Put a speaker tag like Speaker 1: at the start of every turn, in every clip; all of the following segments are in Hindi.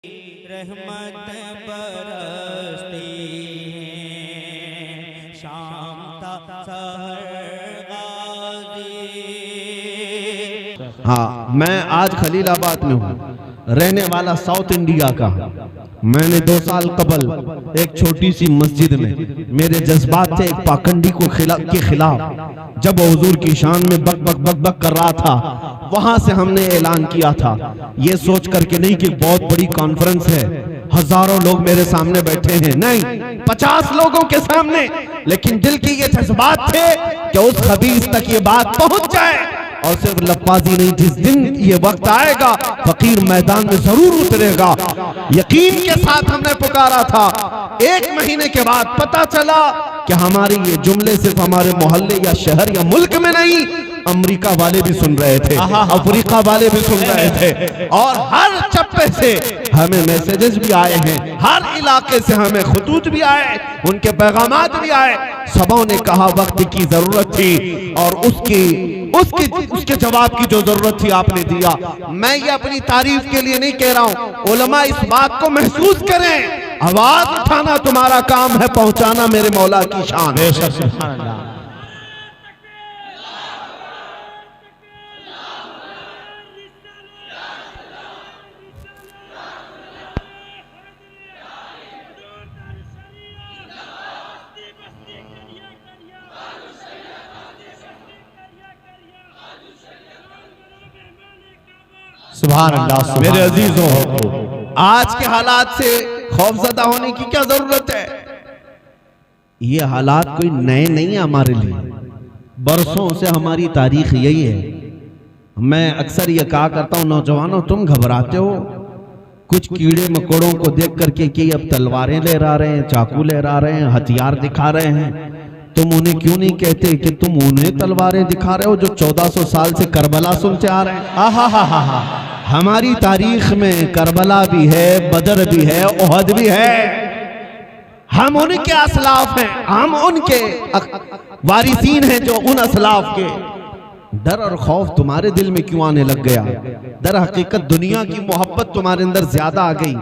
Speaker 1: रहमत बरसती है शाम तक सहर गाज़ी।
Speaker 2: हाँ, मैं आज खलीलाबाद में हूँ, रहने वाला साउथ इंडिया का। मैंने 2 साल कबल एक छोटी सी मस्जिद में मेरे जज्बात थे एक पाखंडी के खिलाफ, जब वो हुजूर की शान में बक बक बक बक कर रहा था, वहां से हमने ऐलान किया था, ये सोच करके नहीं कि बहुत बड़ी कॉन्फ्रेंस है, हजारों लोग मेरे सामने बैठे हैं, नहीं 50 लोगों के सामने, लेकिन दिल की ये जज्बात थे कि उस खबीस तक ये बात पहुंच जाए। और सिर्फ लफ्ज़ी नहीं, जिस दिन ये वक्त आएगा फकीर मैदान में जरूर उतरेगा। यकीन के साथ हमने पुकारा था। 1 महीने के बाद पता चला कि हमारे ये जुमले सिर्फ हमारे मोहल्ले या शहर या मुल्क में नहीं, अमेरिका वाले भी सुन रहे थे, अफ्रीका वाले भी सुन रहे थे, और हर चप्पे से हमें मैसेजेस भी आए हैं, हर इलाके से हमें खतूत भी आए, उनके पैगामात भी आए। सबों ने कहा वक्त की जरूरत थी और उसके जवाब की जो जरूरत थी आपने दिया। मैं ये अपनी तारीफ के लिए नहीं कह रहा हूं, उलमा इस बात को महसूस करें, आवाज उठाना तुम्हारा काम है, पहुंचाना मेरे मौला की शान है। सुभान अल्लाह।
Speaker 3: सुभान अल्लाह।
Speaker 2: मेरे अजीजों, आज के हालात से खौफजदा होने की क्या जरूरत है? ये हालात कोई नए नहीं है हमारे लिए, बरसों से हमारी तारीख यही है। मैं अक्सर ये कहा करता हूं, नौजवानों तुम घबराते हो कुछ कीड़े मकोड़ों को देख करके कि अब तलवारें ले रहे हैं, चाकू ले रहे हैं, हथियार दिखा रहे हैं, तुम उन्हें क्यों नहीं कहते कि तुम उन्हें तलवारें दिखा रहे हो जो 1400 साल से करबला सुनते आ रहे हैं। हमारी तारीख में करबला भी है, बदर भी है, ओहद भी है। हम उनके असलाफ हैं, हम उनके वारिसीन हैं जो उन असलाफ के। डर और खौफ तुम्हारे दिल में क्यों आने लग गया? दर हकीकत दुनिया की मोहब्बत तुम्हारे अंदर ज्यादा आ गई,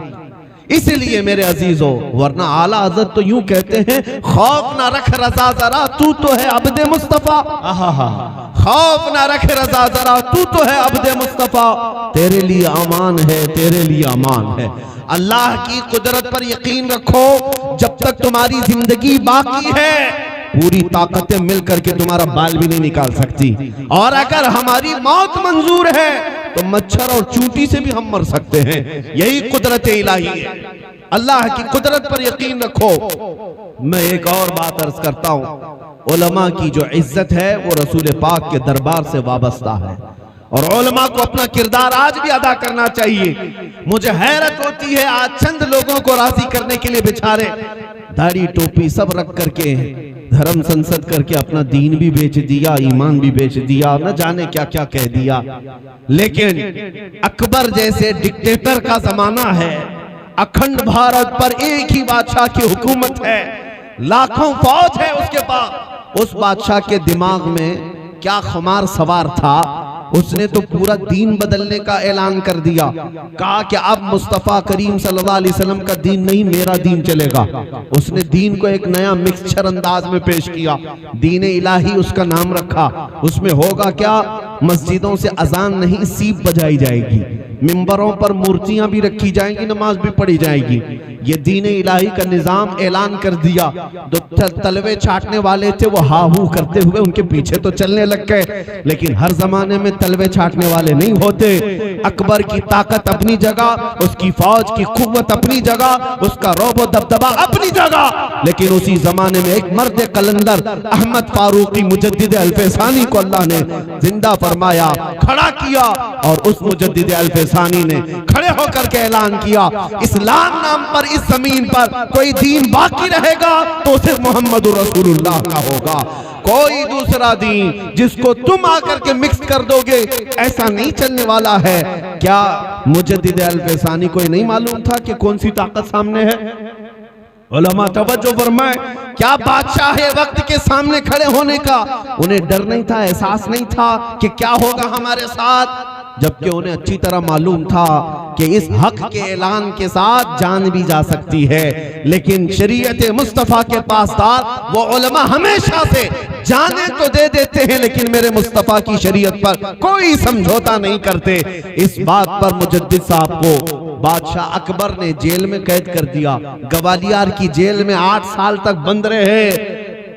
Speaker 2: इसलिए मेरे अजीजों। वरना आला हज़रत तो यूं कहते हैं, खौफ ना रख रजा जरा, तू तो है अब्दे मुस्तफा। खौफ ना रख रजा जरा, तू तो है अब्दे मुस्तफा, तेरे लिए अमान है, तेरे लिए अमान है। अल्लाह की कुदरत पर यकीन रखो, जब तक तुम्हारी जिंदगी बाकी है पूरी ताकतें मिल करके तुम्हारा बाल भी नहीं निकाल सकती, और अगर हमारी मौत मंजूर है तो मच्छर और चूंटी से भी हम मर सकते हैं। यही कुदरत इलाही है। अल्लाह की कुदरत पर यकीन रखो। मैं एक और बात अर्ज करता हूँ, उलमा की जो इज्जत है वो रसूल पाक के दरबार से वाबस्ता है, और उलमा को अपना किरदार आज भी अदा करना चाहिए। मुझे हैरत होती है, आज चंद लोगों को राजी करने के लिए बेचारे दाढ़ी टोपी सब रख करके धर्म संसद करके अपना दीन भी बेच दिया, ईमान भी बेच दिया, न जाने क्या क्या कह दिया। लेकिन अकबर जैसे डिक्टेटर का जमाना है, अखंड भारत पर एक ही बादशाह की हुकूमत है, लाखों फौज है उसके पास। उस बादशाह के दिमाग में क्या खुमार सवार था, उसने तो पूरा दीन बदलने का ऐलान कर दिया। कहा कि अब मुस्तफ़ा करीम सल्लल्लाहु अलैहि वसल्लम का दीन नहीं, मेरा दीन चलेगा। उसने दीन को एक नया मिक्सचर अंदाज में पेश किया, दीन इलाही उसका नाम रखा। उसमें होगा क्या, मस्जिदों से अजान नहीं सीप बजाई जाएगी, मिंबरों पर मूर्तियां भी रखी जाएंगी, नमाज भी पढ़ी जाएगी। ये दीन इलाही का निजाम ऐलान कर दिया। जो तलवे छाटने वाले थे वो हाहू करते हुए उनके पीछे तो चलने लग गए, लेकिन हर जमाने में तलवे छाटने वाले नहीं होते। अकबर की ताकत अपनी जगह, उसकी फौज की कुव्वत अपनी जगह, उसका रोबो दबदबा अपनी जगह, लेकिन उसी जमाने में एक मर्द कलंदर अहमद फारूकी मुजद्दिद अल्फसानी को अल्लाह ने जिंदा फरमाया, खड़ा किया, और उस मुजद्दिद अल्फसानी ने खड़े होकर के ऐलान किया, इस्लाम नाम पर इस जमीन पर कोई दीन बाकी रहेगा तो सिर्फ मोहम्मद रसूलुल्लाह का होगा। कोई दूसरा दीन जिसको तुम आकर के मिक्स कर दोगे ऐसा नहीं चलने वाला है। क्या मुजद्दिद अल्फसानी को नहीं मालूम था कि कौन सी ताकत सामने है? उलमा तवज्जो फरमाए, क्या बादशाह है वक्त के सामने खड़े होने का उन्हें डर नहीं था, एहसास नहीं था कि क्या होगा हमारे साथ? जबकि उन्हें अच्छी तरह मालूम था कि इस हक के ऐलान के साथ जान भी जा सकती है। लेकिन शरीयत मुस्तफ़ा के पासदार वो उलमा हमेशा से जाने तो दे देते हैं, लेकिन मेरे मुस्तफ़ा की शरीयत पर कोई समझौता नहीं करते। इस बात पर मुजद्दिद साहब को बादशाह अकबर ने जेल में कैद कर दिया। ग्वालियर की जेल में 8 साल तक बंद रहे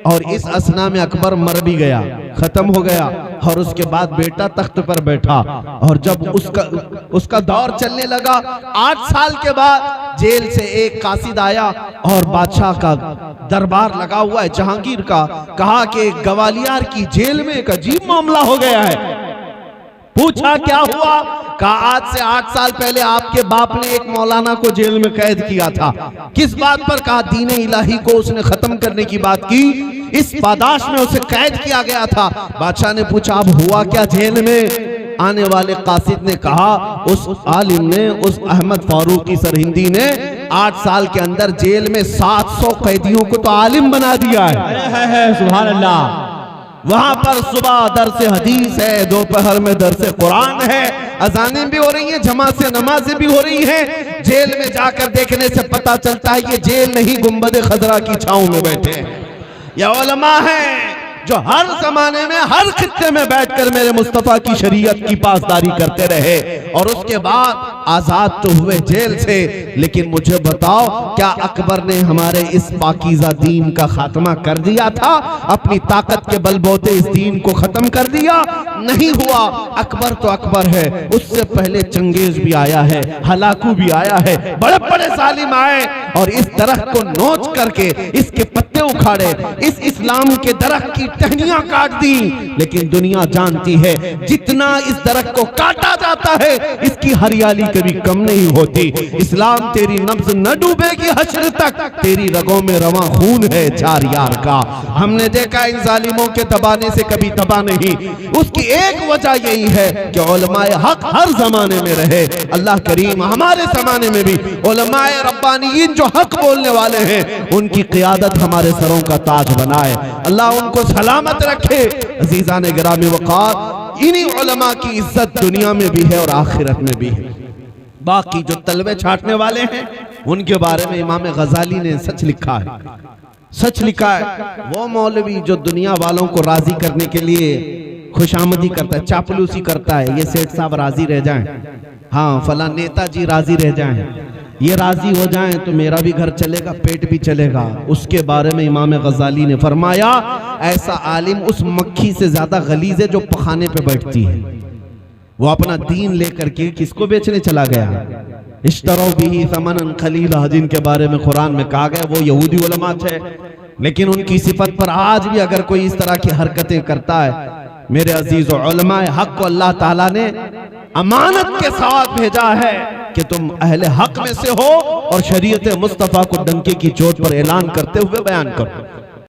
Speaker 2: और इस असना में अकबर मर भी गया, खत्म हो गया। और उसके बाद बेटा तख्त पर बैठा और जब उसका दौर चलने लगा, 8 साल के बाद जेल से एक कासिद आया और बादशाह का दरबार लगा हुआ है जहांगीर का, कहा कि ग्वालियर की जेल में एक अजीब मामला हो गया है। पूछा क्या हुआ? कहा आज से 8 साल पहले आपके बाप ने एक मौलाना को जेल में कैद किया था। किस बात पर? कहा दीन इलाही को उसने खत्म करने की बात की, इस पादाश में उसे कैद किया गया था। बादशाह ने पूछा अब हुआ क्या जेल में? आने वाले कासिद ने कहा उस आलिम ने, उस अहमद फारूकी सरहिंदी ने 8 साल के अंदर जेल में 700 कैदियों को तो आलिम बना दिया है।
Speaker 3: सुभान अल्लाह।
Speaker 2: वहां पर सुबह दरसे हदीस है, दोपहर में दरसे कुरान है, अजानें भी हो रही हैं, जमात से नमाजें भी हो रही हैं। जेल में जाकर देखने से पता चलता है ये जेल नहीं, गुंबद खजरा की छांव में बैठे हैं। ये उलमा हैं जो हर जमाने में हर खित्ते में बैठकर मेरे मुस्तफा की शरीयत की पासदारी करते रहे और उसके बाद आजाद तो हुए जेल से। लेकिन मुझे बताओ, क्या अकबर ने हमारे इस पाकीज़ा दीन का खात्मा कर दिया था? अपनी ताकत के बलबूते इस दीन को खत्म कर दिया? नहीं हुआ। अकबर तो अकबर है, उससे पहले चंगेज भी आया है, हलाकू भी आया है, बड़े बड़े जालिम आए और इस दरख्त को नोच करके इसके पत्ते उखाड़े, इस इस्लाम के दरख्त की टहनियां काट दी। लेकिन दुनिया जानती है जितना इस दरख्त को काटा जाता है इसकी हरियाली कभी कम नहीं होती। इस्लाम तेरी नब्ज न डूबेगी हश्र तक, तेरी रगों में रवां खून है चार यार का। हमने देखा इन जालिमों के दबाने से कभी दबा नहीं। उसकी एक वजह यही है कि उलमाए हक हर जमाने में रहे। अल्लाह करीम हमारे जमाने में भी उलमाए रब्बानीयीन जो हक बोलने वाले हैं उनकी क़ियादत हमारे सरों का ताज बनाए। अल्लाह उनको सलामत रखे। अजीज़ान गिरामी वक़ार, इन्हीं उलमा की इज्जत दुनिया में भी है और आखिरत में भी है। बाकी जो तलवे छाटने वाले हैं उनके बारे में इमाम गजाली ने सच लिखा है, सच लिखा है। वो मौलवी जो दुनिया वालों को राजी करने के लिए खुशामदी करता है, चापलूसी करता है, ये सेठ साहब राजी रह जाएं, हाँ फला नेताजी राजी रह जाएं, ये राजी हो जाएं तो मेरा भी घर चलेगा, पेट भी चलेगा। उसके बारे में इमाम गजाली ने फरमाया ऐसा आलिम उस मक्खी से ज्यादा गलीज है जो पखाने पे बैठती है। वो अपना दीन लेकर के किसको बेचने चला गया? इश्तरो बिही समनन खलीला, जिनके बारे में कुरान में कहा गया वो यहूदी उलमा थे। लेकिन उनकी सिफत पर आज भी अगर कोई इस तरह की हरकतें करता है, मेरे अजीज उलमाए हक को अल्लाह ताला ने अमानत के साथ भेजा है कि तुम अहले हक में से हो और शरीयत मुस्तफ़ा को डंके की चोट पर ऐलान करते हुए बयान करो।